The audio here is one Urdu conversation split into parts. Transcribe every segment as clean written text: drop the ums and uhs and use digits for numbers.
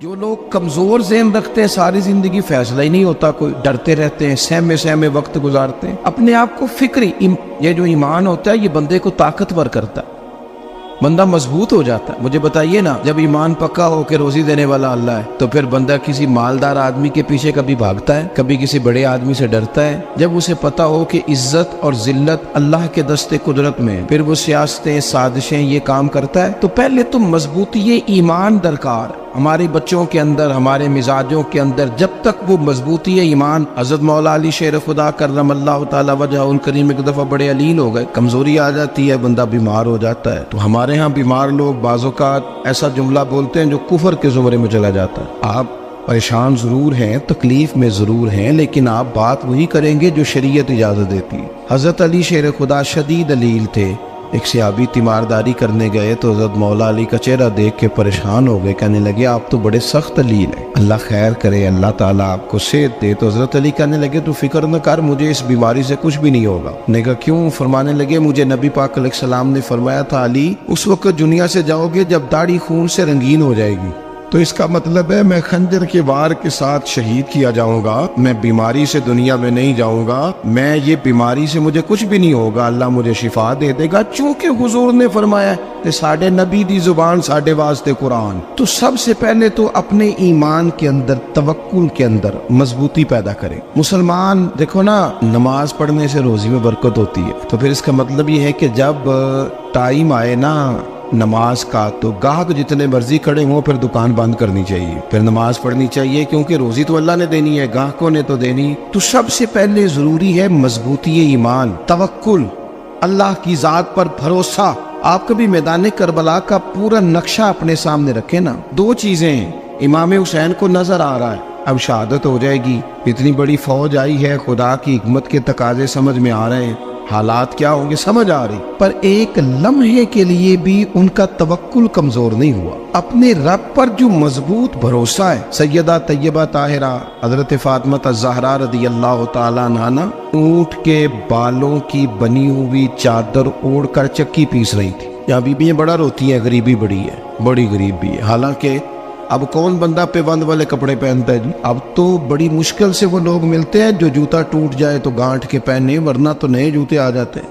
جو لوگ کمزور ذہن رکھتے ہیں ساری زندگی فیصلہ ہی نہیں ہوتا، کوئی ڈرتے رہتے ہیں، سہمے سہمے وقت گزارتے ہیں اپنے آپ کو فکری یہ جو ایمان ہوتا ہے یہ بندے کو طاقتور کرتا ہے، بندہ مضبوط ہو جاتا ہے۔ مجھے بتائیے نا، جب ایمان پکا ہو کہ روزی دینے والا اللہ ہے تو پھر بندہ کسی مالدار آدمی کے پیچھے کبھی بھاگتا ہے، کبھی کسی بڑے آدمی سے ڈرتا ہے؟ جب اسے پتا ہو کہ عزت اور ذلت اللہ کے دستے قدرت میں، پھر وہ سیاستیں سازشیں یہ کام کرتا ہے۔ تو پہلے تو مضبوطی ایمان درکار ہمارے بچوں کے اندر، ہمارے مزاجوں کے اندر، جب تک وہ مضبوطی ایمان۔ حضرت مولا علی شیر خدا کرم اللہ تعالی وجہ الکریم ایک دفعہ بڑے علیل ہو گئے، کمزوری آ جاتی ہے، بندہ بیمار ہو جاتا ہے۔ تو ہمارے ہاں بیمار لوگ بعض اوقات ایسا جملہ بولتے ہیں جو کفر کے زمرے میں چلا جاتا ہے۔ آپ پریشان ضرور ہیں، تکلیف میں ضرور ہیں، لیکن آپ بات وہی کریں گے جو شریعت اجازت دیتی ہے۔ حضرت علی شیر خدا شدید علیل تھے، ایک صحابی تیمارداری کرنے گئے تو حضرت مولا علی کا چہرہ دیکھ کے پریشان ہو گئے، کہنے لگے آپ تو بڑے سخت علیل ہیں، اللہ خیر کرے، اللہ تعالیٰ آپ کو صحت دے۔ تو حضرت علی کہنے لگے تو فکر نہ کر، مجھے اس بیماری سے کچھ بھی نہیں ہوگا۔ نے کہا کیوں؟ فرمانے لگے مجھے نبی پاک علیہ السلام نے فرمایا تھا علی اس وقت دنیا سے جاؤ گے جب داڑھی خون سے رنگین ہو جائے گی، تو اس کا مطلب ہے میں خنجر کے وار کے ساتھ شہید کیا جاؤں گا، میں بیماری سے دنیا میں نہیں جاؤں گا، میں یہ بیماری سے مجھے کچھ بھی نہیں ہوگا، اللہ مجھے شفا دے دے گا، چونکہ حضور نے فرمایا کہ ساڈے نبی دی زبان ساڈے واسطے قرآن۔ تو سب سے پہلے تو اپنے ایمان کے اندر، توکل کے اندر مضبوطی پیدا کریں۔ مسلمان دیکھو نا، نماز پڑھنے سے روزی میں برکت ہوتی ہے، تو پھر اس کا مطلب یہ ہے کہ جب ٹائم آئے نا نماز کا تو گاہک جتنے مرضی کھڑے ہوں پھر دکان بند کرنی چاہیے، پھر نماز پڑھنی چاہیے، کیونکہ روزی تو اللہ نے دینی ہے، گاہکوں نے تو دینی۔ تو سب سے پہلے ضروری ہے مضبوطی ایمان، توکل، اللہ کی ذات پر بھروسہ۔ آپ کبھی میدان کربلا کا پورا نقشہ اپنے سامنے رکھیں نا، دو چیزیں ہیں، امام حسین کو نظر آ رہا ہے اب شہادت ہو جائے گی، اتنی بڑی فوج آئی ہے، خدا کی حکمت کے تقاضے سمجھ میں آ رہے ہیں، حالات کیا ہوں گے سمجھ آ رہی، پر ایک لمحے کے لیے بھی ان کا توکل کمزور نہیں ہوا۔ اپنے رب پر جو مضبوط بھروسہ ہے، سیدہ طیبہ طاہرہ حضرت فاطمہ الزہرا رضی اللہ تعالیٰ عنہا اونٹ کے بالوں کی بنی ہوئی چادر اوڑھ کر چکی پیس رہی تھی۔ یہاں بیویاں بڑا روتی ہیں، غریبی بڑی ہے، بڑی غریب بھی ہے، حالانکہ اب کون بندہ پیوند والے کپڑے پہنتا ہے جی؟ اب تو بڑی مشکل سے وہ لوگ ملتے ہیں جو جوتا ٹوٹ جائے تو گانٹھ کے پہنے، ورنہ تو نئے جوتے آ جاتے ہیں۔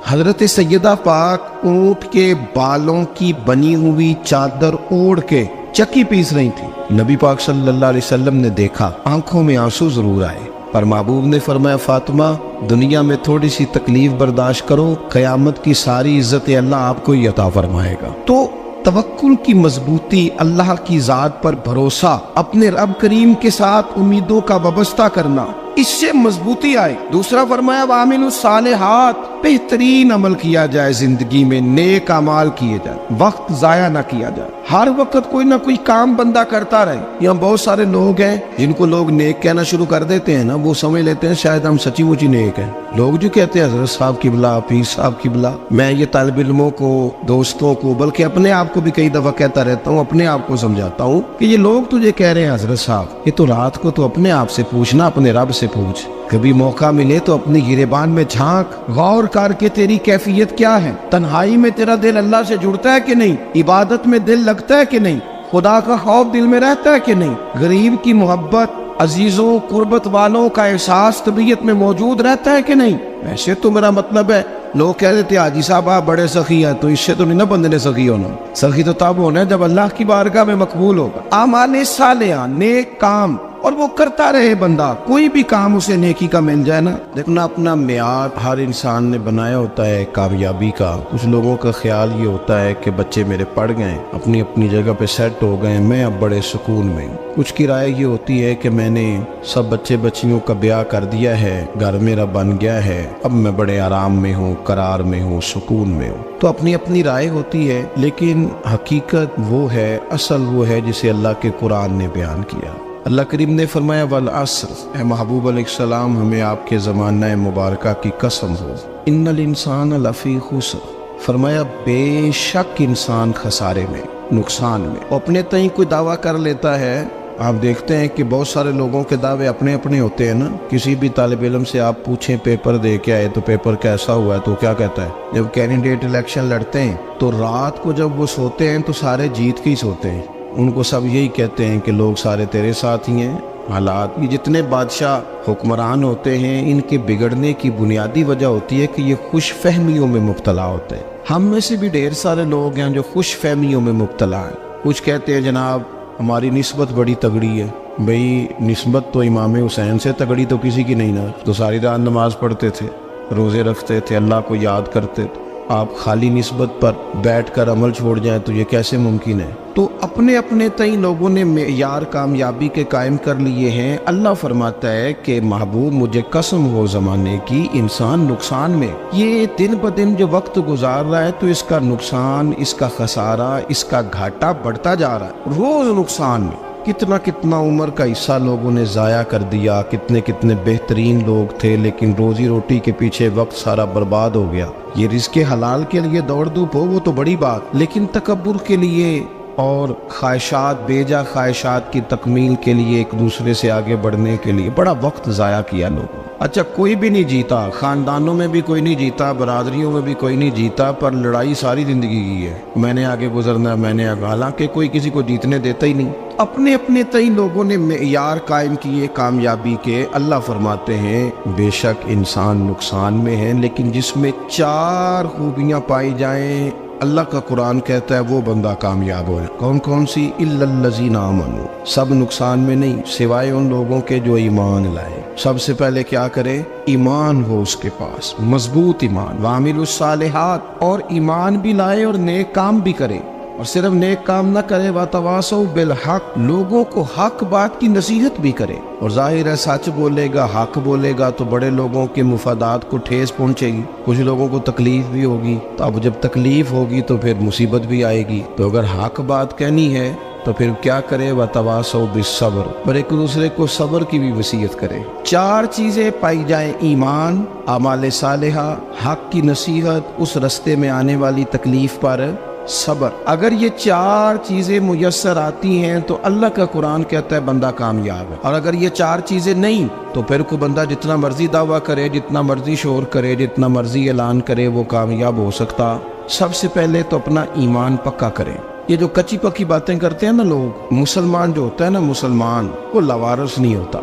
حضرت سیدہ پاک اونٹ کے بالوں کی بنی ہوئی چادر اوڑھ کے چکی پیس رہی تھی۔ نبی پاک صلی اللہ علیہ وسلم نے دیکھا، آنکھوں میں آنسو ضرور آئے، پر محبوب نے فرمایا فاطمہ دنیا میں تھوڑی سی تکلیف برداشت کرو، قیامت کی ساری عزت اللہ آپ کو ہی عطا فرمائے گا۔ تو توکل کی مضبوطی، اللہ کی ذات پر بھروسہ، اپنے رب کریم کے ساتھ امیدوں کا وابستہ کرنا، اس سے مضبوطی آئے۔ دوسرا فرمایا وَعَمِلُوا الصَّالِحَاتِ، بہترین عمل کیا جائے زندگی میں، نیک اعمال کیے جائے، وقت ضائع نہ کیا جائے، ہر وقت کوئی نہ کوئی کام بندہ کرتا رہے۔ یہاں بہت سارے لوگ ہیں جن کو لوگ نیک کہنا شروع کر دیتے ہیں نا، وہ سمجھ لیتے ہیں شاید ہم سچی مچی نیک ہیں۔ لوگ جو کہتے ہیں حضرت صاحب کی بلا، پیر صاحب کی بلا، میں یہ طالب علموں کو، دوستوں کو، بلکہ اپنے آپ کو بھی کئی دفعہ کہتا رہتا ہوں، اپنے آپ کو سمجھاتا ہوں کہ یہ لوگ تجھے کہہ رہے ہیں حضرت صاحب، یہ تو رات کو تو اپنے آپ سے پوچھنا، اپنے رب سے پوچھ، کبھی موقع ملے تو اپنی گریبان میں جھانک، غور کر کے تیری کیفیت کیا ہے، تنہائی میں تیرا دل اللہ سے جڑتا ہے کہ نہیں، عبادت میں دل لگتا ہے کہ نہیں، خدا کا خوف دل میں رہتا ہے کہ نہیں، غریب کی محبت، عزیزوں قربت والوں کا احساس طبیعت میں موجود رہتا ہے کہ نہیں۔ ویسے تو میرا مطلب ہے، لوگ کہہ دیتے حاجی صاحب آپ بڑے سخی ہیں، تو اس سے تو نہیں نا بندے نے سخی ہونا، سخی تو تب ہونا ہے جب اللہ کی بارگاہ میں مقبول ہوگا۔ اعمال صالحہ، نیک کام، اور وہ کرتا رہے بندہ، کوئی بھی کام اسے نیکی کا مل جائے نا۔ دیکھنا اپنا معیار ہر انسان نے بنایا ہوتا ہے کامیابی کا۔ کچھ لوگوں کا خیال یہ ہوتا ہے کہ بچے میرے پڑھ گئے، اپنی اپنی جگہ پہ سیٹ ہو گئے، میں اب بڑے سکون میں ہوں۔ کچھ کی رائے یہ ہوتی ہے کہ میں نے سب بچے بچیوں کا بیاہ کر دیا ہے، گھر میرا بن گیا ہے، اب میں بڑے آرام میں ہوں، قرار میں ہوں، سکون میں ہوں۔ تو اپنی اپنی رائے ہوتی ہے، لیکن حقیقت وہ ہے، اصل وہ ہے جسے اللہ کے قرآن نے بیان کیا۔ اللہ کریم نے فرمایا والعصر، اے محبوب علیہ السلام ہمیں آپ کے زمانہ مبارکہ کی قسم ہو، ان الانسان لفی خسر، فرمایا بے شک انسان خسارے میں، نقصان میں۔ اپنے تئیں کوئی دعویٰ کر لیتا ہے، آپ دیکھتے ہیں کہ بہت سارے لوگوں کے دعوے اپنے اپنے ہوتے ہیں نا۔ کسی بھی طالب علم سے آپ پوچھیں پیپر دے کے آئے تو پیپر کیسا ہوا ہے تو کیا کہتا ہے؟ جب کینڈیڈیٹ الیکشن لڑتے ہیں تو رات کو جب وہ سوتے ہیں تو سارے جیت کے ہی سوتے ہیں، ان کو سب یہی کہتے ہیں کہ لوگ سارے تیرے ساتھ ہی ہیں. حالات، یہ جتنے بادشاہ حکمران ہوتے ہیں ان کے بگڑنے کی بنیادی وجہ ہوتی ہے کہ یہ خوش فہمیوں میں مبتلا ہوتے ہیں. ہم میں سے بھی ڈھیر سارے لوگ ہیں جو خوش فہمیوں میں مبتلا ہیں. کچھ کہتے ہیں جناب ہماری نسبت بڑی تگڑی ہے. بھئی نسبت تو امام حسین سے تگڑی تو کسی کی نہیں نا. تو ساری رات نماز پڑھتے تھے، روزے رکھتے تھے، اللہ کو یاد کرتے تھے. آپ خالی نسبت پر بیٹھ کر عمل چھوڑ جائیں تو یہ کیسے ممکن ہے؟ تو اپنے اپنے تئیں لوگوں نے معیار کامیابی کے قائم کر لیے ہیں. اللہ فرماتا ہے کہ محبوب مجھے قسم ہو زمانے کی، انسان نقصان میں، یہ دن بدن جو وقت گزار رہا ہے تو اس کا نقصان، اس کا خسارہ، اس کا گھاٹا بڑھتا جا رہا ہے. روز نقصان میں کتنا کتنا عمر کا حصہ لوگوں نے ضائع کر دیا. کتنے کتنے بہترین لوگ تھے لیکن روزی روٹی کے پیچھے وقت سارا برباد ہو گیا. یہ رزق حلال کے لیے دوڑ دھوپ ہو وہ تو بڑی بات، لیکن تکبر کے لیے اور خواہشات، بیجا خواہشات کی تکمیل کے لیے، ایک دوسرے سے آگے بڑھنے کے لیے بڑا وقت ضائع کیا لوگوں. اچھا کوئی بھی نہیں جیتا، خاندانوں میں بھی کوئی نہیں جیتا، برادریوں میں بھی کوئی نہیں جیتا، پر لڑائی ساری زندگی کی ہے. میں نے آگے گزرنا، میں نے آگے، حالانکہ کوئی کسی کو جیتنے دیتا ہی نہیں. اپنے اپنے تئیں لوگوں نے معیار قائم کیے کامیابی کے. اللہ فرماتے ہیں بے شک انسان نقصان میں ہے، لیکن جس میں 4 خوبیاں پائی جائیں اللہ کا قرآن کہتا ہے وہ بندہ کامیاب ہو. کون کون سی؟ الا الذین آمنوا. سب نقصان میں نہیں سوائے ان لوگوں کے جو ایمان لائے. سب سے پہلے کیا کرے؟ ایمان ہو اس کے پاس، مضبوط ایمان. وعملوا الصالحات، اور ایمان بھی لائے اور نیک کام بھی کرے. اور صرف نیک کام نہ کرے، وَتَوَاصَوْا بِالْحَقِّ، لوگوں کو حق بات کی نصیحت بھی کرے. اور ظاہر ہے سچ بولے گا، حق بولے گا تو بڑے لوگوں کے مفادات کو ٹھیس پہنچے گی، کچھ لوگوں کو تکلیف بھی ہوگی. تو اب جب تکلیف ہوگی تو پھر مصیبت بھی آئے گی. تو اگر حق بات کہنی ہے تو پھر کیا کرے؟ وَتَوَاصَوْا بِالصَّبْرِ، اور ایک دوسرے کو صبر کی بھی وصیت کرے. 4 چیزیں پائی جائیں، ایمان، اعمال صالحہ، حق کی نصیحت، اس رستے میں آنے والی تکلیف پر صبر. اگر یہ 4 چیزیں میسر آتی ہیں تو اللہ کا قرآن کہتا ہے بندہ کامیاب ہے. اور اگر یہ 4 چیزیں نہیں تو پھر کوئی بندہ جتنا مرضی دعویٰ کرے، جتنا مرضی شور کرے، جتنا مرضی اعلان کرے، وہ کامیاب ہو سکتا. سب سے پہلے تو اپنا ایمان پکا کرے. یہ جو کچی پکی باتیں کرتے ہیں نا لوگ، مسلمان جو ہوتا ہے نا، مسلمان وہ لاوارث نہیں ہوتا،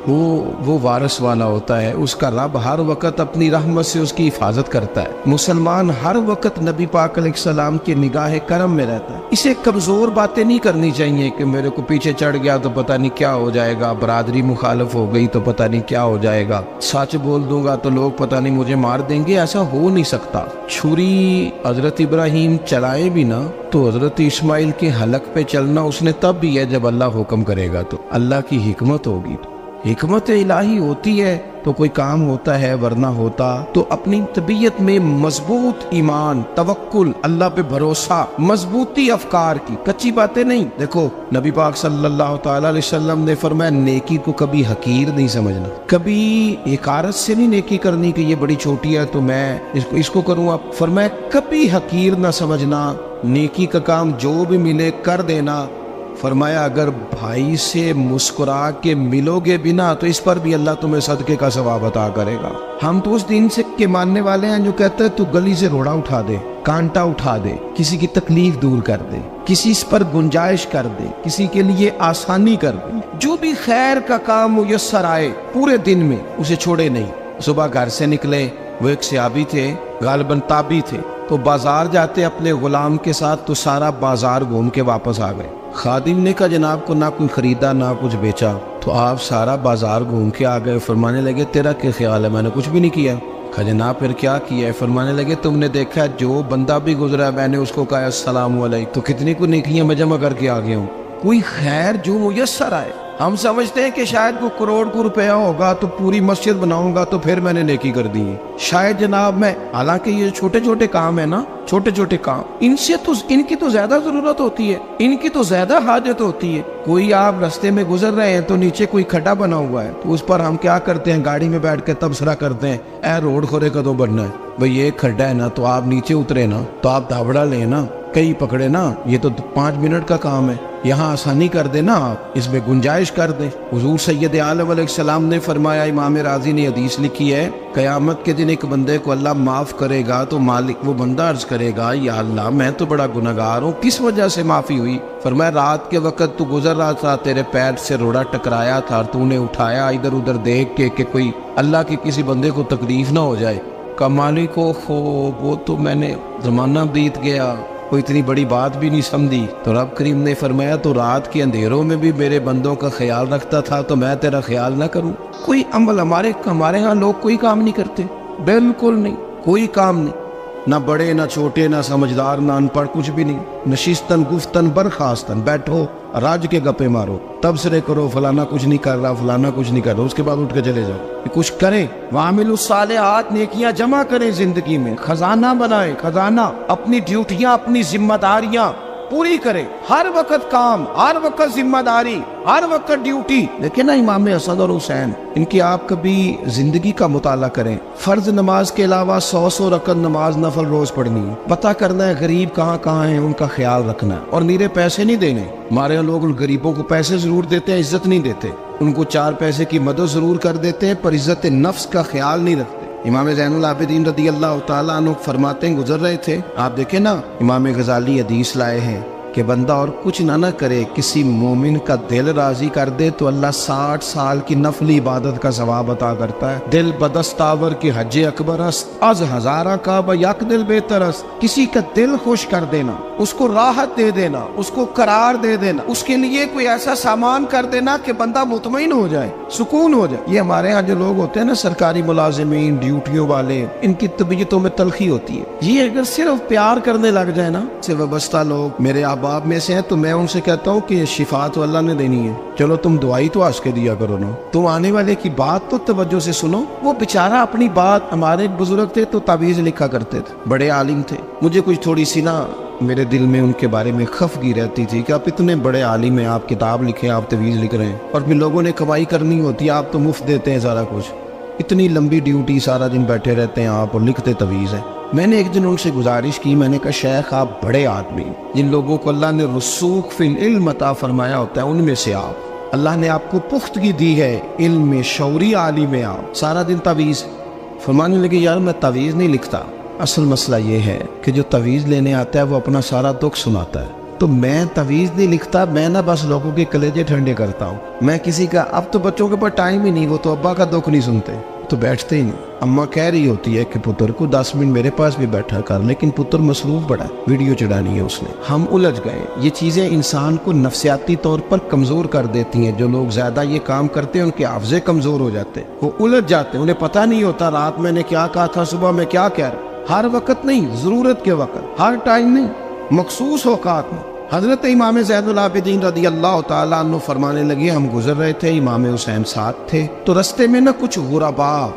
وہ وارث والا ہوتا ہے. اس کا رب ہر وقت اپنی رحمت سے اس کی حفاظت کرتا ہے. مسلمان ہر وقت نبی پاک علیہ السلام کے نگاہ کرم میں رہتا ہے. اسے کمزور باتیں نہیں کرنی چاہیے کہ میرے کو پیچھے چڑھ گیا تو پتہ نہیں کیا ہو جائے گا، برادری مخالف ہو گئی تو پتہ نہیں کیا ہو جائے گا، سچ بول دوں گا تو لوگ پتہ نہیں مجھے مار دیں گے. ایسا ہو نہیں سکتا. چھری حضرت ابراہیم چلائے بھی نا تو حضرت اسماعیل کے حلق پہ چلنا اس نے تب بھی ہے جب اللہ حکم کرے گا. تو اللہ کی حکمت ہوگی، حکمت الہی ہوتی ہے تو کوئی کام ہوتا ہے، ورنہ ہوتا. تو اپنی طبیعت میں مضبوط ایمان، توکل، اللہ پہ بھروسہ، مضبوطی افکار کی، کچی باتیں نہیں. دیکھو نبی پاک صلی اللہ تعالی علیہ وسلم نے فرمایا نیکی کو کبھی حقیر نہیں سمجھنا، کبھی حقارت سے نہیں نیکی کرنی کہ یہ بڑی چھوٹی ہے تو میں اس کو کروں. اب فرمایا کبھی حقیر نہ سمجھنا، نیکی کا کام جو بھی ملے کر دینا. فرمایا اگر بھائی سے مسکرا کے ملو گے بنا تو اس پر بھی اللہ تمہیں صدقے کا ثواب عطا کرے گا. ہم تو اس دین سے کے ماننے والے ہیں جو کہتے ہیں تو گلی سے روڑا اٹھا دے، کانٹا اٹھا دے، کسی کی تکلیف دور کر دے، کسی اس پر گنجائش کر دے، کسی کے لیے آسانی کر دے. جو بھی خیر کا کام میسر آئے پورے دن میں اسے چھوڑے نہیں. صبح گھر سے نکلے، وہ ایک صحابی تھے، غالباً تابعی تھے، تو بازار جاتے اپنے غلام کے ساتھ تو سارا بازار گھوم کے واپس آ گئے. خادم نے کہا جناب کو نہ کوئی خریدا نہ کچھ بیچا. تو آپ سارا بازار گھوم کے آ گئے. فرمانے لگے تیرا کیا خیال ہے؟ میں نے کچھ بھی نہیں کیا. کہا جناب پھر کیا کیا ہے؟ فرمانے لگے تم نے دیکھا جو بندہ بھی گزرا میں نے اس کو کہا السلام علیکم، تو کتنی کو نیکیاں میں جمع کر کے آ گیا ہوں. کوئی خیر جو میسر آئے. ہم سمجھتے ہیں کہ شاید کوئی کروڑ کو روپیہ ہوگا تو پوری مسجد بناؤں گا تو پھر میں نے نیکی کر دی ہے. شاید جناب میں، حالانکہ یہ چھوٹے چھوٹے کام ہے نا، چھوٹے چھوٹے کام، ان کی تو زیادہ ضرورت ہوتی ہے، ان کی تو زیادہ حاجت ہوتی ہے. کوئی آپ رستے میں گزر رہے ہیں تو نیچے کوئی کھڈا بنا ہوا ہے تو اس پر ہم کیا کرتے ہیں؟ گاڑی میں بیٹھ کے تبصرہ کرتے ہیں اے روڈ کھورے کدو بننا ہے. بھئی یہ کھڈا ہے نا تو آپ نیچے اترے نا تو آپ دھابڑا لیں نا، کئی پکڑے نا، یہ تو 5 منٹ کا کام ہے. یہاں آسانی کر دیں نا آپ، اس میں گنجائش کر دیں۔ حضور سید عالم علیہ السلام نے فرمایا، امام راضی نے حدیث لکھی ہے، قیامت کے دن ایک بندے کو اللہ معاف کرے گا تو مالک وہ بندہ عرض کرے گا، یا اللہ میں تو بڑا گنہگار ہوں، کس وجہ سے معافی ہوئی؟ فرمایا رات کے وقت تو گزر رہا تھا، تیرے پیر سے روڑا ٹکرایا تھا اور تو نے اٹھایا ادھر ادھر دیکھ کے کہ کوئی اللہ کے کسی بندے کو تکلیف نہ ہو جائے۔ کہ مالک وہ تو میں نے زمانہ بیت گیا، کوئی اتنی بڑی بات بھی نہیں سمجھی۔ تو رب کریم نے فرمایا تو رات کے اندھیروں میں بھی میرے بندوں کا خیال رکھتا تھا، تو میں تیرا خیال نہ کروں؟ کوئی عمل ہمارے ہاں لوگ کوئی کام نہیں کرتے، بالکل نہیں، کوئی کام نہیں، نہ بڑے نہ چھوٹے نہ سمجھدار نہ ان پڑھ، کچھ بھی نہیں۔ نشستن گفتن برخاستن، بیٹھو راج کے گپے مارو، تبصرے کرو فلانا کچھ نہیں کر رہا، فلانا کچھ نہیں کر رہا، اس کے بعد اٹھ کے چلے جاؤ۔ کچھ کریں، وعاملوا الصالحات، نیکیاں جمع کریں زندگی میں، خزانہ بنائیں، خزانہ، اپنی ڈیوٹیاں اپنی ذمہ داریاں پوری کریں، ہر وقت کام، ہر وقت ذمہ داری، ہر وقت ڈیوٹی۔ لیکن نا امام حسن اور حسین، ان کی آپ کبھی زندگی کا مطالعہ کریں، فرض نماز کے علاوہ 100 رکعت نماز نفل روز پڑھنی ہے، پتہ کرنا ہے غریب کہاں کہاں ہیں، ان کا خیال رکھنا ہے، اور نیرے پیسے نہیں دینے۔ ہمارے یہاں لوگ غریبوں کو پیسے ضرور دیتے ہیں، عزت نہیں دیتے، ان کو 4 پیسے کی مدد ضرور کر دیتے ہیں، پر عزت نفس کا خیال نہیں رکھتے۔ امام زین العابدین رضی اللہ تعالیٰ عنہ فرماتے ہیں، گزر رہے تھے، آپ دیکھیں نا، امام غزالی حدیث لائے ہیں کہ بندہ اور کچھ نہ کرے، کسی مومن کا دل راضی کر دے تو اللہ 60 سال کی نفلی عبادت کا ثواب عطا کرتا ہے۔ دل بدستاور کی حج اکبر است، از ہزارہ کعبہ یک دل بہتر است۔ کسی کا دل خوش کر دینا، اس کو راحت دے دینا، اس کو قرار دے دینا، اس کے لیے کوئی ایسا سامان کر دینا کہ بندہ مطمئن ہو جائے، سکون ہو جائے۔ یہ ہمارے ہاں جو لوگ ہوتے ہیں نا، سرکاری ملازمین، ڈیوٹیوں والے، ان کی طبیعتوں میں تلخی ہوتی ہے۔ یہ اگر صرف پیار کرنے لگ جائے نا، سے وابستہ لوگ میرے احباب میں سے ہیں، تو میں ان سے کہتا ہوں کہ شفا تو اللہ نے دینی ہے، چلو تم دعائی تو آج کے دیا کرو نا، تم آنے والے کی بات تو توجہ سے سنو۔ وہ بیچارہ اپنی بات، ہمارے ایک بزرگ تھے تو تعویذ لکھا کرتے تھے، بڑے عالم تھے، مجھے کچھ تھوڑی سی نا میرے دل میں ان کے بارے میں خفگی رہتی تھی کہ آپ اتنے بڑے عالم ہیں، آپ کتاب لکھیں، آپ تعویذ لکھ رہے ہیں، اور پھر لوگوں نے کمائی کرنی ہوتی ہے، آپ تو مفت دیتے ہیں سارا کچھ، اتنی لمبی ڈیوٹی، سارا دن بیٹھے رہتے ہیں آپ اور لکھتے تعویذ ہیں۔ میں نے ایک دن ان سے گزارش کی، میں نے کہا شیخ آپ بڑے آدمی، جن لوگوں کو اللہ نے رسوخ فی العلم عطا فرمایا ہوتا ہے، ان میں سے آپ، اللہ نے آپ کو پختگی دی ہے علم میں، شعوری عالم ہے آپ، سارا دن تعویذ۔ فرمانے لگے یار میں تعویذ نہیں لکھتا، اصل مسئلہ یہ ہے کہ جو تعویذ لینے آتا ہے وہ اپنا سارا دکھ سناتا ہے، تو میں تعویذ نہیں لکھتا، میں نہ بس لوگوں کے کلیجے ٹھنڈے کرتا ہوں، میں کسی کا، اب تو بچوں کے پاس ٹائم ہی نہیں، وہ تو ابا کا دکھ نہیں سنتے، تو بیٹھتے ہی نہیں۔ اماں کہہ رہی ہوتی ہے کہ پتر کو 10 منٹ میرے پاس بھی بیٹھا کر، لیکن پتر مصروف بڑا ہے، ویڈیو چڑھانی ہے اس نے۔ ہم الجھ گئے۔ یہ چیزیں انسان کو نفسیاتی طور پر کمزور کر دیتی ہیں، جو لوگ زیادہ یہ کام کرتے ہیں ان کے حافظے کمزور ہو جاتے ہیں، وہ الجھ جاتے ہیں، انہیں پتہ نہیں ہوتا رات میں نے کیا کہا تھا، صبح میں کیا کہہ رہا۔ ہر وقت نہیں، ضرورت کے وقت، ہر ٹائم نہیں، مخصوص اوقات میں۔ حضرت امام زین العابدین رضی اللہ تعالیٰ عنہ فرمانے لگے، ہم گزر رہے تھے، امام حسین ساتھ تھے، تو رستے میں نہ کچھ غربا،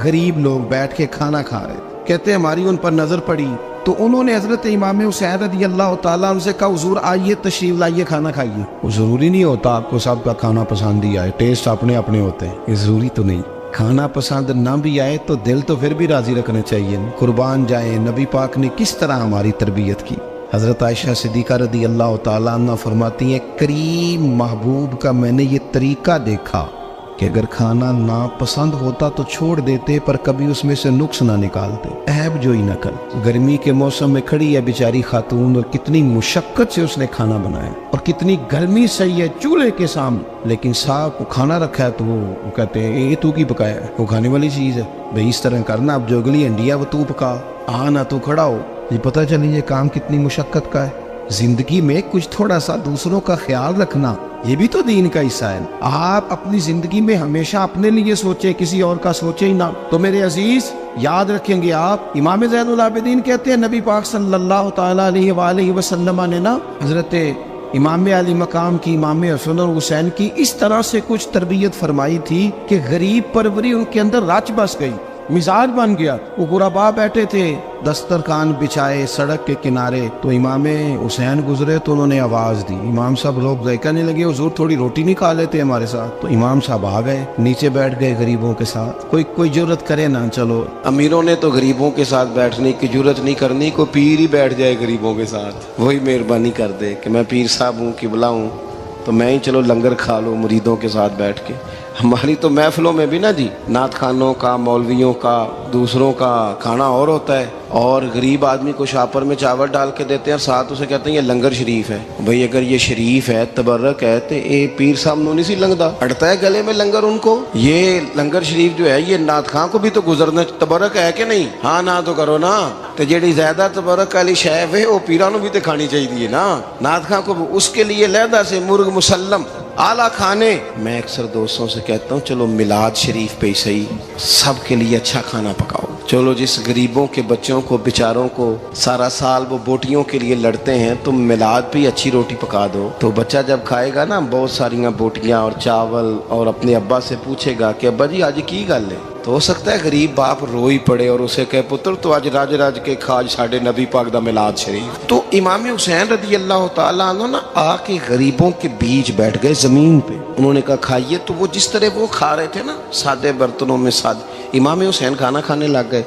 غریب لوگ بیٹھ کے کھانا کھا رہے تھے، کہتے ہماری ان پر نظر پڑی، تو انہوں نے حضرت امام حسین رضی اللہ تعالیٰ عنہ سے کہا حضور آئیے، تشریف لائیے، کھانا کھائیے۔ وہ ضروری نہیں ہوتا آپ کو سب کا کھانا پسند ہی آئے، ٹیسٹ اپنے اپنے ہوتے ہیں، یہ ضروری تو نہیں۔ کھانا پسند نہ بھی آئے تو دل تو پھر بھی راضی رکھنا چاہیے۔ قربان جائیں، نبی پاک نے کس طرح ہماری تربیت کی۔ حضرت عائشہ صدیقہ رضی اللہ تعالیٰ عنہ فرماتی ہیں، کریم محبوب کا میں نے یہ طریقہ دیکھا کہ اگر کھانا ناپسند ہوتا تو چھوڑ دیتے، پر کبھی اس میں سے نقص نہ نکالتے، عیب جوئی نہ کر۔ گرمی کے موسم میں کھڑی ہے بیچاری خاتون، اور کتنی مشقت سے اس نے کھانا بنایا، اور کتنی گرمی صحیح ہے چولہے کے سامنے، لیکن صاحب کو کھانا رکھا ہے تو وہ کہتے ہیں یہ تو کی پکایا ہے، وہ کھانے والی چیز ہے بھئی، اس طرح کرنا، اب جو اگلی انڈیا وہ تو پکا، نہ تو کھڑا ہو۔ یہ پتہ چلی یہ کام کتنی مشقت کا ہے۔ زندگی میں کچھ تھوڑا سا دوسروں کا خیال رکھنا، یہ بھی تو دین کا حصہ ہے۔ آپ اپنی زندگی میں ہمیشہ اپنے لیے سوچیں، کسی اور کا سوچیں ہی نہ۔ تو میرے عزیز یاد رکھیں گے آپ، امام زین العابدین کہتے ہیں نبی پاک صلی اللہ تعالیٰ علیہ وآلہ وسلم نے نا حضرت امام علی مقام کی، امام حسن اور حسین کی اس طرح سے کچھ تربیت فرمائی تھی کہ غریب پروری ان کے اندر رچ بس گئی۔ مزاج بن گیا. وہ غربا بیٹھے تھے دسترخوان بچھائے سڑک کے کنارے, تو امام حسین گزرے تو انہوں نے آواز دی. امام صاحب لوگ کہنے لگے حضور تھوڑی روٹی نہیں کھا لیتے ہمارے ساتھ. تو امام صاحب آ گئے, نیچے بیٹھ گئے غریبوں کے ساتھ. کوئی جرت کرے نا, چلو امیروں نے تو غریبوں کے ساتھ بیٹھنے کی جرت نہیں کرنی, کوئی پیر ہی بیٹھ جائے غریبوں کے ساتھ, وہی مہربانی کر دے کہ میں پیر صاحب ہوں قبلہ ہوں تو میں ہی چلو لنگر کھا لوں مریدوں کے ساتھ بیٹھ کے. ہماری تو محفلوں میں بھی نا جی نعت خانوں کا, مولویوں کا, دوسروں کا کھانا اور ہوتا ہے, اور غریب آدمی کو شاپر میں چاول ڈال کے دیتے ہیں اور ساتھ اسے کہتے ہیں یہ لنگر شریف ہے. بھئی اگر یہ شریف ہے تبرک ہے تو اے پیر صاحب نو نہیں سی لنگدا, اڑتا ہے گلے میں لنگر ان کو. یہ لنگر شریف جو ہے یہ نعت خان کو بھی تو گزرنا تبرک ہے کہ نہیں؟ ہاں نہ تو کرو نا, تو جیڑی زیادہ تبرک والی شے ہے وہ پیراں نو بھی تو کھانی چاہیے نا. نعت خان کو اس کے لیے لہدا سے مرغ مسلم اعلیٰ کھانے. میں اکثر دوستوں سے کہتا ہوں چلو میلاد شریف پہ ہی صحیح سب کے لیے اچھا کھانا پکاؤ. چلو جس غریبوں کے بچوں کو بیچاروں کو سارا سال وہ بوٹیوں کے لیے لڑتے ہیں, تم میلاد پہ ہی اچھی روٹی پکا دو, تو بچہ جب کھائے گا نا بہت ساریاں بوٹیاں اور چاول, اور اپنے ابا سے پوچھے گا کہ ابا جی آج کی گل ہے, تو ہو سکتا ہے غریب باپ روئی پڑے اور اسے کہے پتر تو آج راج راج کے کھاج ساڈے نبی پاک دا میلاد شریف. تو امام حسین رضی اللہ تعالیٰ عنہ نا آ کے غریبوں کے بیچ بیٹھ گئے زمین پہ. انہوں نے کہا کھائیے, تو وہ جس طرح وہ کھا رہے تھے نا سادے برتنوں میں سادے, امام حسین کھانا کھانے لگ گئے.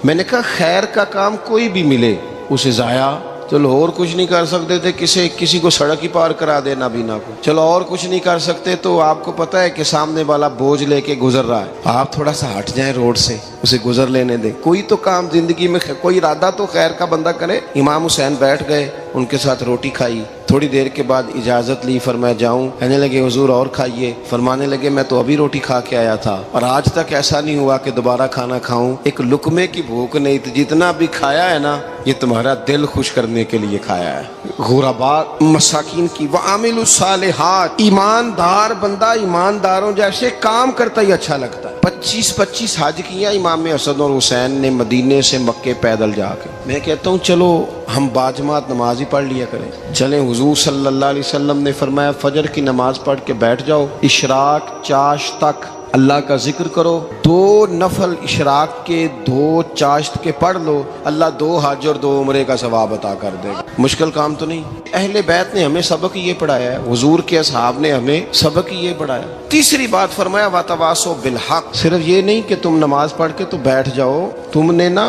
میں نے کہا خیر کا کام کوئی بھی ملے اسے ضائع, چلو اور کچھ نہیں کر سکتے تھے, کسی کو سڑک ہی پار کرا دے نابینا کو, چلو اور کچھ نہیں کر سکتے تو آپ کو پتہ ہے کہ سامنے والا بوجھ لے کے گزر رہا ہے, آپ تھوڑا سا ہٹ جائیں روڈ سے, اسے گزر لینے دیں. کوئی تو کام زندگی میں کوئی ارادہ تو خیر کا بندہ کرے. امام حسین بیٹھ گئے, ان کے ساتھ روٹی کھائی, تھوڑی دیر کے بعد اجازت لی, فرمایا جاؤں؟ کہنے لگے حضور اور کھائیے. فرمانے لگے میں تو ابھی روٹی کھا کے آیا تھا اور آج تک ایسا نہیں ہوا کہ دوبارہ کھانا کھاؤں, ایک لقمے کی بھوک نہیں تھی, جتنا بھی کھایا ہے نا یہ تمہارا دل خوش کرنے کے لیے کھایا ہے. غرباء مساکین کی وعامل الصالحات, ایماندار بندہ ایمانداروں جیسے کام کرتا ہی اچھا لگتا ہے. 25 حج کیا امام حسن اور حسین نے مدینے سے مکے پیدل جا کے. میں کہتا ہوں چلو ہم باجماعت نماز ہی پڑھ لیا کریں. چلیں, حضور صلی اللہ علیہ وسلم نے فرمایا فجر کی نماز پڑھ کے بیٹھ جاؤ, اشراق چاشت تک اللہ کا ذکر کرو, 2 نفل اشراق کے 2 چاشت کے پڑھ لو, اللہ 2 حج اور 2 عمرے کا ثواب عطا کر دے گا. مشکل کام تو نہیں. اہل بیت نے ہمیں سبق یہ پڑھایا ہے, حضور کے اصحاب نے ہمیں سبق یہ پڑھایا. تیسری بات فرمایا وتواصوا بالحق, صرف یہ نہیں کہ تم نماز پڑھ کے تو بیٹھ جاؤ, تم نے نا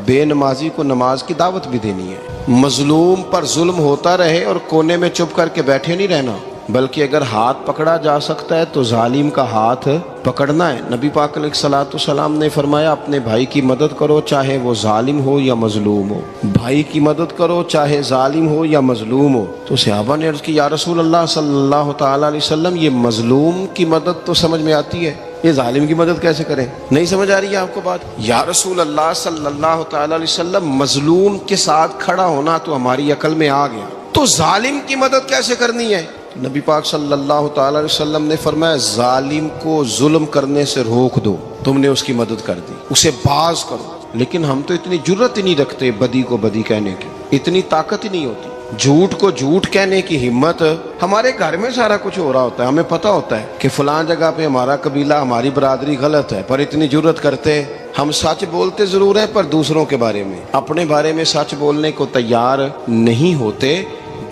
بے نمازی کو نماز کی دعوت بھی دینی ہے. مظلوم پر ظلم ہوتا رہے اور کونے میں چپ کر کے بیٹھے نہیں رہنا, بلکہ اگر ہاتھ پکڑا جا سکتا ہے تو ظالم کا ہاتھ پکڑنا ہے. نبی پاک علیہ الصلوۃ والسلام نے فرمایا اپنے بھائی کی مدد کرو چاہے وہ ظالم ہو یا مظلوم ہو, بھائی کی مدد کرو چاہے ظالم ہو یا مظلوم ہو. تو صحابہ نے عرض کی یا رسول اللہ صلی اللہ تعالی علیہ وسلم یہ مظلوم کی مدد تو سمجھ میں آتی ہے, یہ ظالم کی مدد کیسے کریں؟ نہیں سمجھ آ رہی ہے آپ کو بات؟ یا رسول اللہ صلی اللہ تعالی علیہ وسلم مظلوم کے ساتھ کھڑا ہونا تو ہماری عقل میں آ گیا, تو ظالم کی مدد کیسے کرنی ہے؟ نبی پاک صلی اللہ تعالی علیہ وسلم نے فرمایا ظالم کو ظلم کرنے سے روک دو, تم نے اس کی مدد کر دی, اسے باز کرو. لیکن ہم تو اتنی جرت ہی نہیں رکھتے بدی کو بدی کہنے کی, اتنی طاقت ہی نہیں ہوتی. جھوٹ کو جھوٹ کہنے کی ہمت, ہمارے گھر میں سارا کچھ ہو رہا ہوتا ہے, ہمیں پتہ ہوتا ہے کہ فلاں جگہ پہ ہمارا قبیلہ ہماری برادری غلط ہے, پر اتنی جرت کرتے ہم سچ بولتے ضرور ہیں پر دوسروں کے بارے میں, اپنے بارے میں سچ بولنے کو تیار نہیں ہوتے.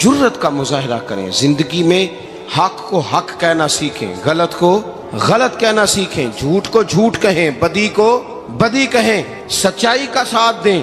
جرت کا مظاہرہ کریں, زندگی میں حق کو حق کہنا سیکھیں, غلط کو غلط کہنا سیکھیں, جھوٹ کو جھوٹ کہیں, بدی کو بدی کہیں, سچائی کا ساتھ دیں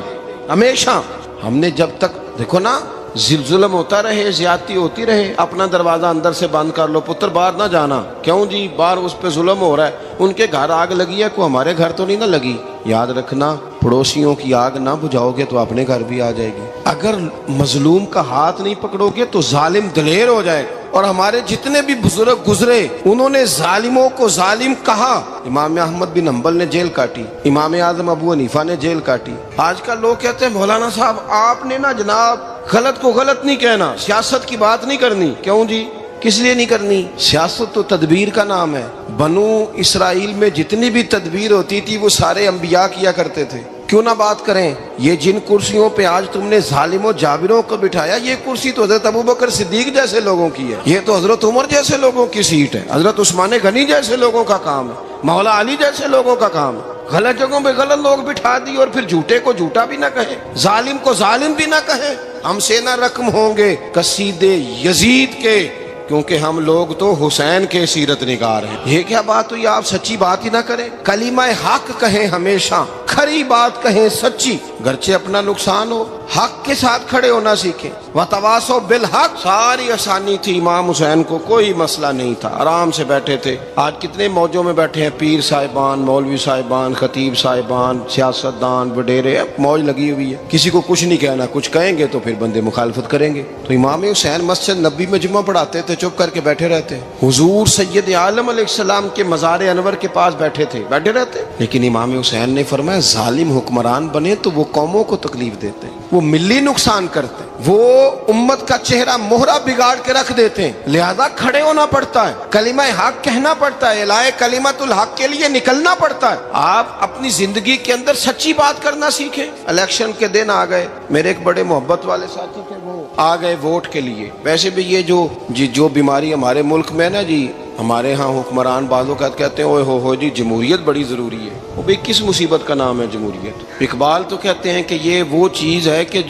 ہمیشہ. ہم نے جب تک دیکھو نا ظلم ہوتا رہے, زیادتی ہوتی رہے, اپنا دروازہ اندر سے بند کر لو, پتر باہر نہ جانا, کیوں جی باہر اس پہ ظلم ہو رہا ہے, ان کے گھر آگ لگی ہے کو ہمارے گھر تو نہیں نہ لگی. یاد رکھنا پڑوسیوں کی آگ نہ بجھاؤ گے تو اپنے گھر بھی آ جائے گی. اگر مظلوم کا ہاتھ نہیں پکڑو گے تو ظالم دلیر ہو جائے گا. اور ہمارے جتنے بھی بزرگ گزرے انہوں نے ظالموں کو ظالم کہا. امام احمد بن حنبل نے جیل کاٹی, امام اعظم ابو حنیفہ نے جیل کاٹی. آج کل لوگ کہتے ہیں مولانا صاحب آپ نے نا جناب غلط کو غلط نہیں کہنا, سیاست کی بات نہیں کرنی. کیوں جی, کس لیے نہیں کرنی؟ سیاست تو تدبیر کا نام ہے. بنو اسرائیل میں جتنی بھی تدبیر ہوتی تھی وہ سارے انبیاء کیا کرتے تھے. کیوں نہ بات کریں؟ یہ جن کرسیوں پہ آج تم نے ظالموں جابروں کو بٹھایا, یہ کرسی تو حضرت ابوبکر صدیق جیسے لوگوں کی ہے, یہ تو حضرت عمر جیسے لوگوں کی سیٹ ہے, حضرت عثمان غنی جیسے لوگوں کا کام ہے, مولا علی جیسے لوگوں کا کام ہے. غلط جگہوں پہ غلط لوگ بٹھا دی اور پھر جھوٹے کو جھوٹا بھی نہ کہیں، ظالم کو ظالم بھی نہ کہیں۔ ہم سے نہ رقم ہوں گے قصیدے یزید کے، کیونکہ ہم لوگ تو حسین کے سیرت نگار ہیں۔ یہ کیا بات ہوئی، آپ سچی بات ہی نہ کریں، کلمہ حق کہیں، ہمیشہ کھری بات کہیں، سچی، گرچہ اپنا نقصان ہو، حق کے ساتھ کھڑے ہونا سیکھیں۔ وتواصوا بالحق، ساری آسانی تھی، امام حسین کو کوئی مسئلہ نہیں تھا، آرام سے بیٹھے تھے۔ آج کتنے موجوں میں بیٹھے ہیں، پیر صاحبان، مولوی صاحبان، خطیب صاحبان، سیاستدان، وڈیرے، موج لگی ہوئی ہے، کسی کو کچھ نہیں کہنا، کچھ کہیں گے تو پھر بندے مخالفت کریں گے۔ تو امام حسین مسجد نبی میں جمعہ پڑھاتے تھے، چپ کر کے بیٹھے رہتے، حضور سید عالم علیہ السلام کے مزار انور کے پاس بیٹھے تھے، بیٹھے رہتے۔ لیکن امام حسین نے فرمایا ظالم حکمران بنے تو وہ قوموں کو تکلیف دیتے ہیں، وہ ملی نقصان کرتے ہیں، وہ امت کا چہرہ مہرہ بگاڑ کے رکھ دیتے ہیں، لہذا کھڑے ہونا پڑتا ہے، کلمہ حق کہنا پڑتا ہے، الہ کلمۃ الحق کے لیے نکلنا پڑتا ہے۔ آپ اپنی زندگی کے اندر سچی بات کرنا سیکھیں۔ الیکشن کے دن آ گئے، میرے ایک بڑے محبت والے ساتھی تھے، وہ آ گئے ووٹ کے لیے۔ ویسے بھی یہ جو بیماری ہمارے ملک میں نا جی، ہمارے ہاں حکمران بعضوں کا کہتے ہیں اوے ہو جی جمہوریت بڑی ضروری ہے۔ وہ بھی کس مصیبت کا نام ہے جمہوریت؟ اقبال تو کہتے ہیں کہ یہ وہ چیز ہے کہ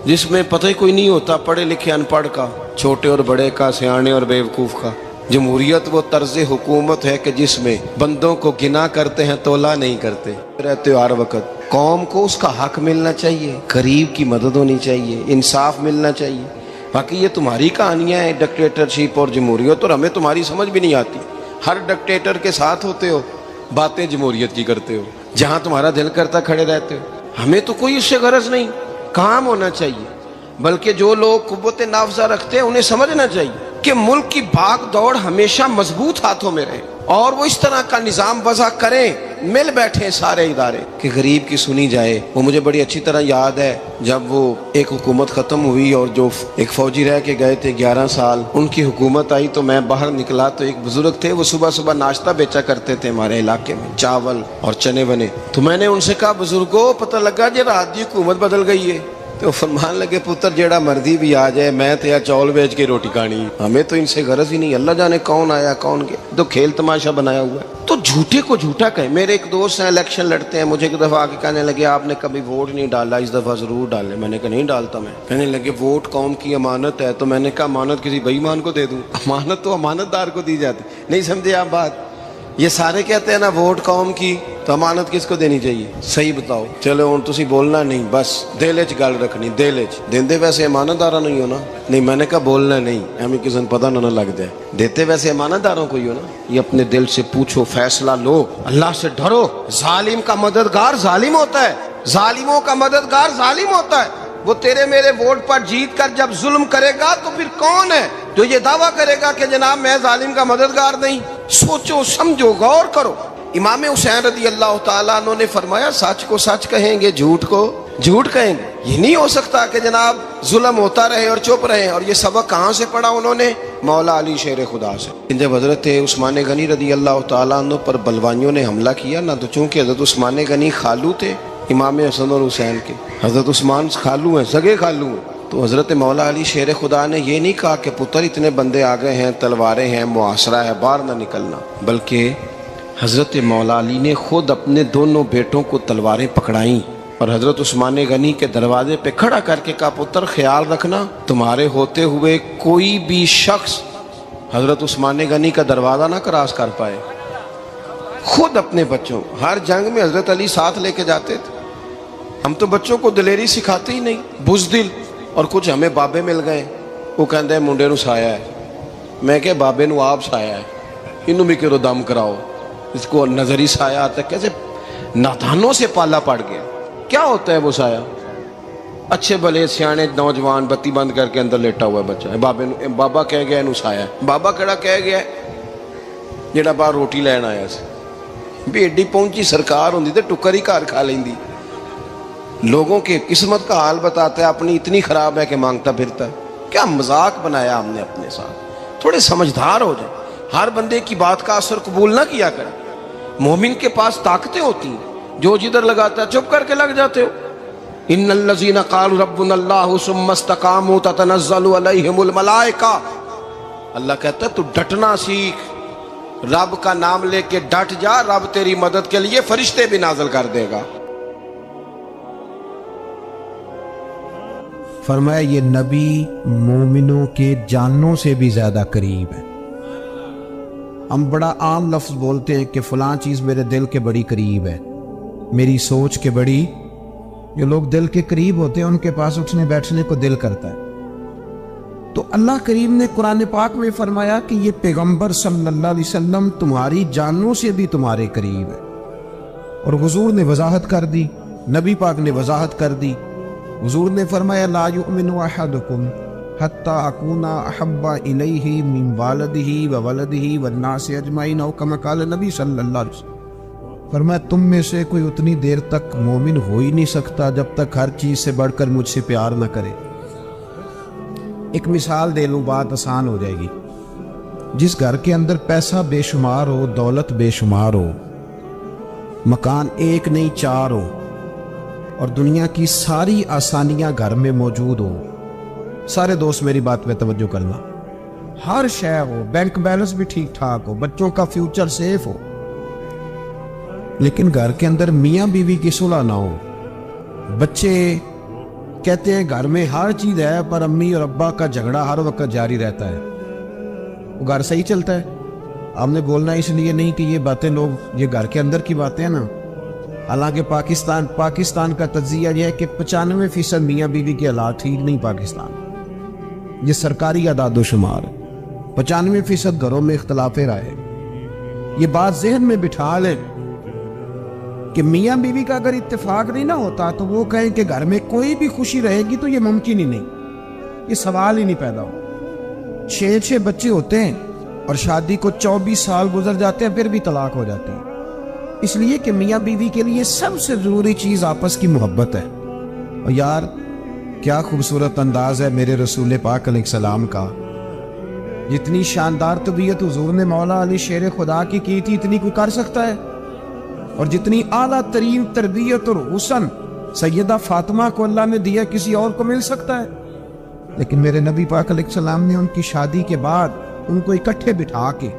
جس میں پتہ ہی کوئی نہیں ہوتا، پڑھے لکھے ان پڑھ کا، چھوٹے اور بڑے کا، سیانے اور بیوقوف کا۔ جمہوریت وہ طرز حکومت ہے کہ جس میں بندوں کو گنا کرتے ہیں، تولا نہیں کرتے رہتے ہو ہر وقت۔ قوم کو اس کا حق ملنا چاہیے، غریب کی مدد ہونی چاہیے، انصاف ملنا چاہیے۔ باقی یہ تمہاری کہانیاں ہیں ڈکٹیٹرشپ اور جمہوریت، اور ہمیں تمہاری سمجھ بھی نہیں آتی۔ ہر ڈکٹیٹر کے ساتھ ہوتے ہو، باتیں جمہوریت کی کرتے ہو، جہاں تمہارا دل کرتا کھڑے رہتے ہو۔ ہمیں تو کوئی اس سے غرض نہیں، کام ہونا چاہیے، بلکہ جو لوگ قوت نافذہ رکھتے ہیں انہیں سمجھنا چاہیے کہ ملک کی بھاگ دوڑ ہمیشہ مضبوط ہاتھوں میں رہے، اور وہ اس طرح کا نظام وضع کریں، مل بیٹھے سارے ادارے کہ غریب کی سنی جائے۔ وہ مجھے بڑی اچھی طرح یاد ہے جب وہ ایک حکومت ختم ہوئی اور جو ایک فوجی رہ کے گئے تھے 11 سال، ان کی حکومت آئی تو میں باہر نکلا تو ایک بزرگ تھے، وہ صبح صبح ناشتہ بیچا کرتے تھے ہمارے علاقے میں، چاول اور چنے بنے۔ تو میں نے ان سے کہا بزرگوں پتہ لگا جی رات دی حکومت بدل گئی ہے۔ تو فرمان لگے پتر جیڑا مرضی بھی آ جائے، میں تو چاول بیچ کے روٹی کھانی، ہمیں تو ان سے غرض ہی نہیں، اللہ جانے کون آیا کون گیا، تو کھیل تماشا بنایا ہوا ہے۔ تو جھوٹے کو جھوٹا کہیں۔ میرے ایک دوست ہیں الیکشن لڑتے ہیں، مجھے ایک دفعہ آ کے کہنے لگے آپ نے کبھی ووٹ نہیں ڈالا، اس دفعہ ضرور ڈالے۔ میں نے کہا نہیں ڈالتا میں۔ کہنے لگے ووٹ قوم کی امانت ہے، تو میں نے کہا امانت کسی بے ایمان کو دے دوں؟ امانت تو امانت دار کو دی جاتی۔ نہیں سمجھے آپ بات؟ یہ سارے کہتے ہیں نا ووٹ قوم کی، تو امانت کس کو دینی چاہیے؟ صحیح بتاؤ۔ چلو ہوں تسی بولنا نہیں، بس دل وچ گل رکھنی، دل وچ دیندے ویسے امانت دارا نہیں ہو نا۔ نہیں میں نے کہا بولنا نہیں، ہمیں کسی نے پتہ نہ لگ جائے، دیتے ویسے امانت داروں کو ہی ہو نا۔ یہ اپنے دل سے پوچھو، فیصلہ لو، اللہ سے ڈرو۔ ظالم کا مددگار ظالم ہوتا ہے، ظالموں کا مددگار ظالم ہوتا ہے۔ وہ تیرے میرے ووٹ پر جیت کر جب ظلم کرے گا تو پھر کون ہے جو یہ دعویٰ کرے گا کہ جناب میں ظالم کا مددگار نہیں؟ سوچو سمجھو، غور کرو۔ امام حسین رضی اللہ تعالیٰ عنہ نے فرمایا سچ کو سچ کہیں گے، جھوٹ کو جھوٹ کہیں گے۔ یہ نہیں ہو سکتا کہ جناب ظلم ہوتا رہے اور چپ رہے۔ اور یہ سبق کہاں سے پڑھا انہوں نے؟ مولا علی شیر خدا سے۔ جب حضرت عثمان غنی رضی اللہ تعالیٰ عنہ پر بلوائیوں نے حملہ کیا نا، تو چونکہ حضرت عثمان غنی خالو تھے امام حسن اور حسین کے، حضرت عثمان خالو ہیں، سگے خالو ہیں، تو حضرت مولا علی شیر خدا نے یہ نہیں کہا کہ پتر اتنے بندے آ گئے ہیں، تلواریں ہیں، محاصرہ ہے، باہر نہ نکلنا، بلکہ حضرت مولا علی نے خود اپنے دونوں بیٹوں کو تلواریں پکڑائیں اور حضرت عثمان غنی کے دروازے پہ کھڑا کر کے کہا پتر خیال رکھنا تمہارے ہوتے ہوئے کوئی بھی شخص حضرت عثمان غنی کا دروازہ نہ کراس کر پائے۔ خود اپنے بچوں، ہر جنگ میں حضرت علی ساتھ لے کے جاتے تھے۔ ہم تو بچوں کو دلیری سکھاتے ہی نہیں، بزدل۔ اور کچھ ہمیں بابے مل گئے، وہ کہتے ہیں منڈے نو سایا ہے، میں کہ بابے نو آپ سایا ہے، انہوں بھی کرو دم کراؤ، اس کو نظری سایہ آتا ہے۔ کیسے نادانوں سے پالا پڑ گیا۔ کیا ہوتا ہے وہ سایہ؟ اچھے بھلے سیانے نوجوان بتی بند کر کے اندر لیٹا ہوا ہے بچہ، بابا کہہ گیا انہوں سایہ ہے۔ بابا کہڑا کہہ گیا جڑا باہر روٹی لین آیا سی، بھی ایڈی پہنچی سرکار ہوندی تے ٹکر ہی گھر کھا لیندی۔ لوگوں کی قسمت کا حال بتاتا ہے، اپنی اتنی خراب ہے کہ مانگتا پھرتا ہے۔ کیا مذاق بنایا ہم نے اپنے ساتھ۔ تھوڑے سمجھدار ہو جائیں، ہر بندے کی بات کا اثر قبول نہ کیا کریں۔ مومن کے پاس طاقتیں ہوتی ہیں، جو جدھر لگاتا ہے چپ کر کے لگ جاتے ہو۔ ان الذین قالوا ربنا اللہ ثم استقاموا تتنزل علیہم الملائکہ، اللہ کہتا ہے تو ڈٹنا سیکھ، رب کا نام لے کے ڈٹ جا، رب تیری مدد کے لیے فرشتے بھی نازل کر دے گا۔ فرمایا یہ نبی مومنوں کے جانوں سے بھی زیادہ قریب ہے۔ ہم بڑا عام لفظ بولتے ہیں کہ فلاں چیز میرے دل کے بڑی قریب ہے، میری سوچ کے بڑی۔ جو لوگ دل کے قریب ہوتے ہیں ان کے پاس اٹھنے بیٹھنے کو دل کرتا ہے۔ تو اللہ کریم نے قرآن پاک میں فرمایا کہ یہ پیغمبر صلی اللہ علیہ وسلم تمہاری جانوں سے بھی تمہارے قریب ہے، اور حضور نے وضاحت کر دی، نبی پاک نے وضاحت کر دی۔ حضور نے فرمایا لا یؤمن احدکم حتی اکون احب الیہ من والدہ وولدہ والناس اجمعین، او کما قال نبی صلی اللہ علیہ وسلم۔ فرمایا تم میں سے کوئی اتنی دیر تک مومن ہو ہی نہیں سکتا جب تک ہر چیز سے بڑھ کر مجھ سے پیار نہ کرے۔ ایک مثال دے لوں، بات آسان ہو جائے گی۔ جس گھر کے اندر پیسہ بے شمار ہو، دولت بے شمار ہو، مکان ایک نہیں چار ہو، اور دنیا کی ساری آسانیاں گھر میں موجود ہو، سارے دوست میری بات پہ توجہ کرنا، ہر شے ہو، بینک بیلنس بھی ٹھیک ٹھاک ہو، بچوں کا فیوچر سیف ہو، لیکن گھر کے اندر میاں بیوی کی صلح نہ ہو، بچے کہتے ہیں گھر میں ہر چیز ہے پر امی اور ابا کا جھگڑا ہر وقت جاری رہتا ہے، وہ گھر صحیح چلتا ہے؟ آپ نے بولنا اس لیے نہیں کہ یہ باتیں لوگ، یہ گھر کے اندر کی باتیں ہیں نا۔ حالانکہ پاکستان کا تجزیہ یہ ہے کہ 95% میاں بیوی کے حالات ٹھیک نہیں پاکستان، یہ سرکاری اعداد و شمار ہے۔ 95% گھروں میں اختلاف رائے۔ یہ بات ذہن میں بٹھا لیں کہ میاں بیوی کا اگر اتفاق نہیں نہ ہوتا تو وہ کہیں کہ گھر میں کوئی بھی خوشی رہے گی تو یہ ممکن ہی نہیں، یہ سوال ہی نہیں پیدا ہو۔ 6 بچے ہوتے ہیں اور شادی کو 24 سال گزر جاتے ہیں پھر بھی طلاق ہو جاتی ہے، اس لیے کہ میاں بیوی کے لیے سب سے ضروری چیز آپس کی محبت ہے۔ اور یار کیا خوبصورت انداز ہے میرے رسول پاک علیہ السلام کا، جتنی شاندار طبیعت حضور نے مولا علی شیر خدا کی تھی اتنی کوئی کر سکتا ہے؟ اور جتنی اعلیٰ ترین تربیت اور حسن سیدہ فاطمہ کو اللہ نے دیا کسی اور کو مل سکتا ہے؟ لیکن میرے نبی پاک علیہ السلام نے ان کی شادی کے بعد ان کو اکٹھے بٹھا کے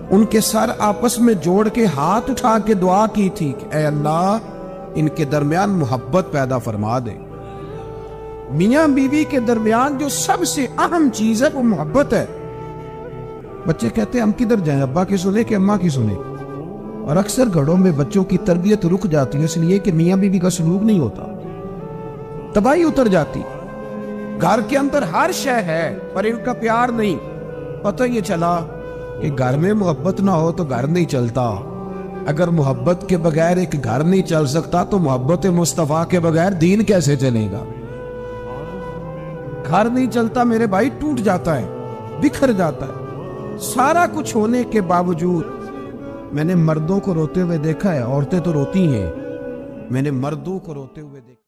ان کے سر آپس میں جوڑ کے ہاتھ اٹھا کے دعا کی تھی کہ اے اللہ ان کے درمیان محبت پیدا فرما دے۔ میاں بیوی کے درمیان جو سب سے اہم چیز ہے وہ محبت ہے۔ بچے کہتے ہیں ہم کدھر جائیں، ابا کی سنیں کہ اماں کی سنیں؟ اور اکثر گھروں میں بچوں کی تربیت رک جاتی ہے اس لیے کہ میاں بیوی کا سلوک نہیں ہوتا، تباہی اتر جاتی۔ گھر کے اندر ہر شے ہے پر ان کا پیار نہیں۔ پتہ یہ چلا کہ گھر میں محبت نہ ہو تو گھر نہیں چلتا۔ اگر محبت کے بغیر ایک گھر نہیں چل سکتا تو محبت مصطفیٰ کے بغیر دین کیسے چلے گا؟ گھر نہیں چلتا میرے بھائی، ٹوٹ جاتا ہے، بکھر جاتا ہے۔ سارا کچھ ہونے کے باوجود میں نے مردوں کو روتے ہوئے دیکھا ہے، عورتیں تو روتی ہیں، میں نے مردوں کو روتے ہوئے دیکھا